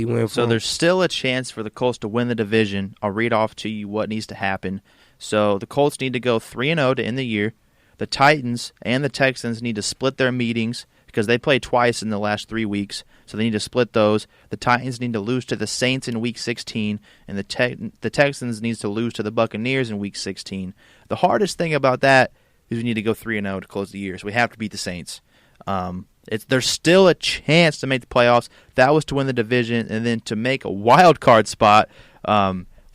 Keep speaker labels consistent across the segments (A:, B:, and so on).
A: win.
B: So there's still a chance for the Colts to win the division. I'll read off to you what needs to happen. So the Colts need to go 3-0 to end the year. The Titans and the Texans need to split their meetings because they played twice in the last 3 weeks, so they need to split those. The Titans need to lose to the Saints in Week 16, and the Texans needs to lose to the Buccaneers in Week 16. The hardest thing about that is we need to go 3-0 to close the year, so we have to beat the Saints. There's still a chance to make the playoffs. That was to win the division, and then to make a wild card spot.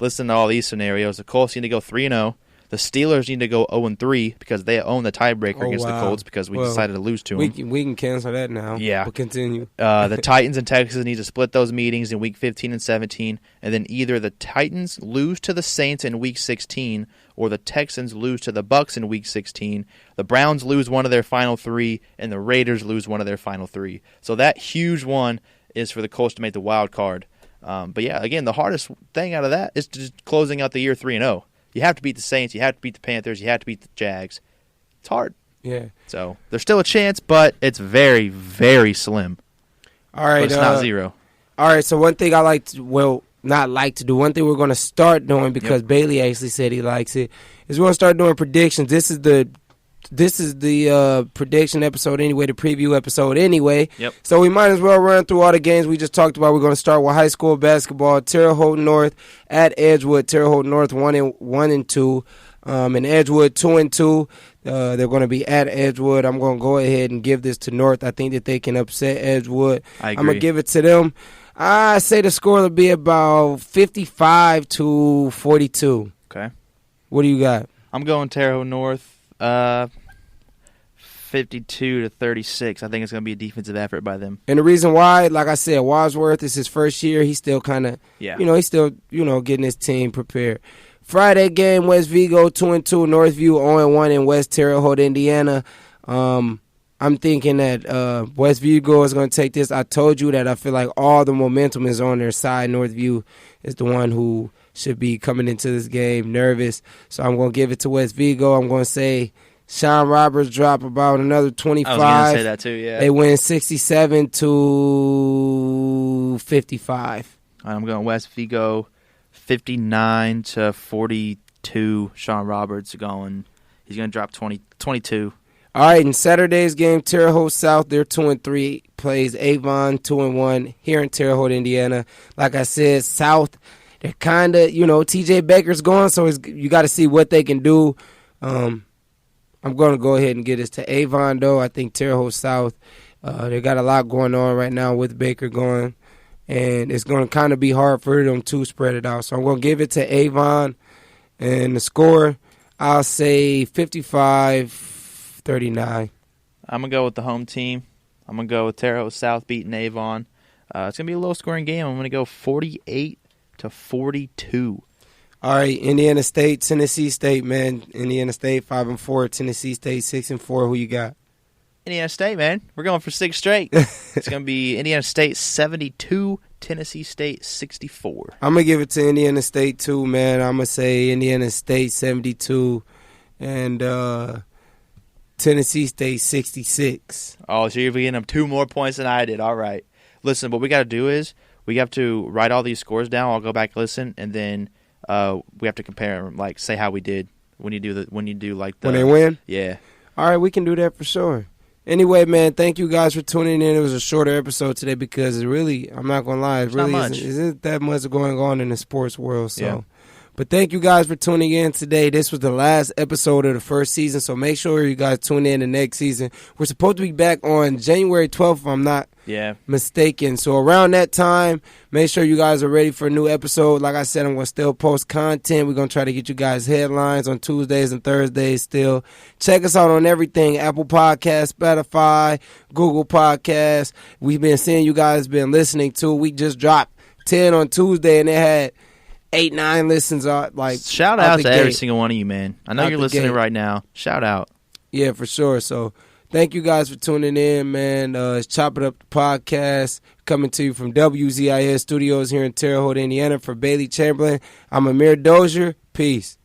B: Listen to all these scenarios. The Colts need to go 3-0. The Steelers need to go 0-3 because they own the tiebreaker against the Colts because we decided to lose to them.
A: We can cancel that now.
B: Yeah.
A: We'll continue.
B: The Titans and Texans need to split those meetings in Week 15 and 17, and then either the Titans lose to the Saints in Week 16 or the Texans lose to the Bucs in Week 16. The Browns lose one of their final 3, and the Raiders lose one of their final 3. So that huge one is for the Colts to make the wild card. But yeah, again, the hardest thing out of that is just closing out the year 3-0. You have to beat the Saints. You have to beat the Panthers. You have to beat the Jags. It's hard.
A: Yeah.
B: So there's still a chance, but it's very, very slim.
A: All right.
B: But it's not zero.
A: All right. So one thing I like to, one thing we're going to start doing because Baylee actually said he likes it, is we're going to start doing predictions. This is the prediction episode anyway, the preview episode anyway.
B: Yep.
A: So we might as well run through all the games we just talked about. We're going to start with high school basketball. Terre Haute North at Edgewood. Terre Haute North 1-2, and Edgewood 2-2. They're going to be at Edgewood. I'm going to go ahead and give this to North. I think that they can upset Edgewood.
B: I agree.
A: I'm going to give it to them. I say the score will be about 55-42.
B: Okay.
A: What do you got?
B: I'm going Terre Haute North. 52-36. I think it's going to be a defensive effort by them.
A: And the reason why, like I said, Wadsworth is his first year. He's still kind of, he's still, getting his team prepared. Friday game, West Vigo 2-2, Northview 0-1 in West Terre Haute, Indiana. I'm thinking that West Vigo is going to take this. I told you that I feel like all the momentum is on their side. Northview is the one who should be coming into this game nervous. So I'm going to give it to West Vigo. I'm going to say Sean Roberts drop about another 25.
B: I was going to say that too, yeah.
A: They win 67-55.
B: I'm going West Vigo 59-42. Sean Roberts he's going to drop 22.
A: All right, in Saturday's game, Terre Haute South, they're 2-3, plays Avon 2-1 here in Terre Haute, Indiana. Like I said, South, they're kind of, TJ Baker's gone, so you got to see what they can do. I'm going to go ahead and get this to Avon, though. I think Terre Haute South, they got a lot going on right now with Baker going, and it's going to kind of be hard for them to spread it out. So I'm going to give it to Avon, and the score, I'll say 55-39.
B: I'm going to go with the home team. I'm going to go with Terre Haute South beating Avon. It's going to be a low-scoring game. I'm going to go 48-42.
A: All right, Indiana State, Tennessee State, man. Indiana State 5-4, Tennessee State 6-4. Who you got?
B: Indiana State, man. We're going for 6 straight. It's going to be Indiana State 72, Tennessee State 64.
A: I'm going to give it to Indiana State too, man. I'm going to say Indiana State 72 and Tennessee State 66.
B: Oh, so you're getting them 2 more points than I did. All right. Listen, what we got to do is we have to write all these scores down. I'll go back, listen, and then we have to compare them, like say how we did when you do when they
A: win.
B: Yeah.
A: All right, we can do that for sure. Anyway, man, thank you guys for tuning in. It was a shorter episode today because I'm not gonna lie, it really isn't that much going on in the sports world. So. Yeah. But thank you guys for tuning in today. This was the last episode of the first season, so make sure you guys tune in the next season. We're supposed to be back on January 12th, if I'm not mistaken. So around that time, make sure you guys are ready for a new episode. Like I said, I'm going to still post content. We're going to try to get you guys headlines on Tuesdays and Thursdays still. Check us out on everything, Apple Podcasts, Spotify, Google Podcasts. We've been seeing you guys been listening to. We just dropped 10 on Tuesday, and it had 8-9 listens.
B: Shout out to every single one of you, man. I know you're listening right now. Shout out.
A: Yeah, for sure. So thank you guys for tuning in, man. It's Chop It Up the Podcast coming to you from WZIS Studios here in Terre Haute, Indiana. For Baylee Chamberlain, I'm Amir Dozier. Peace.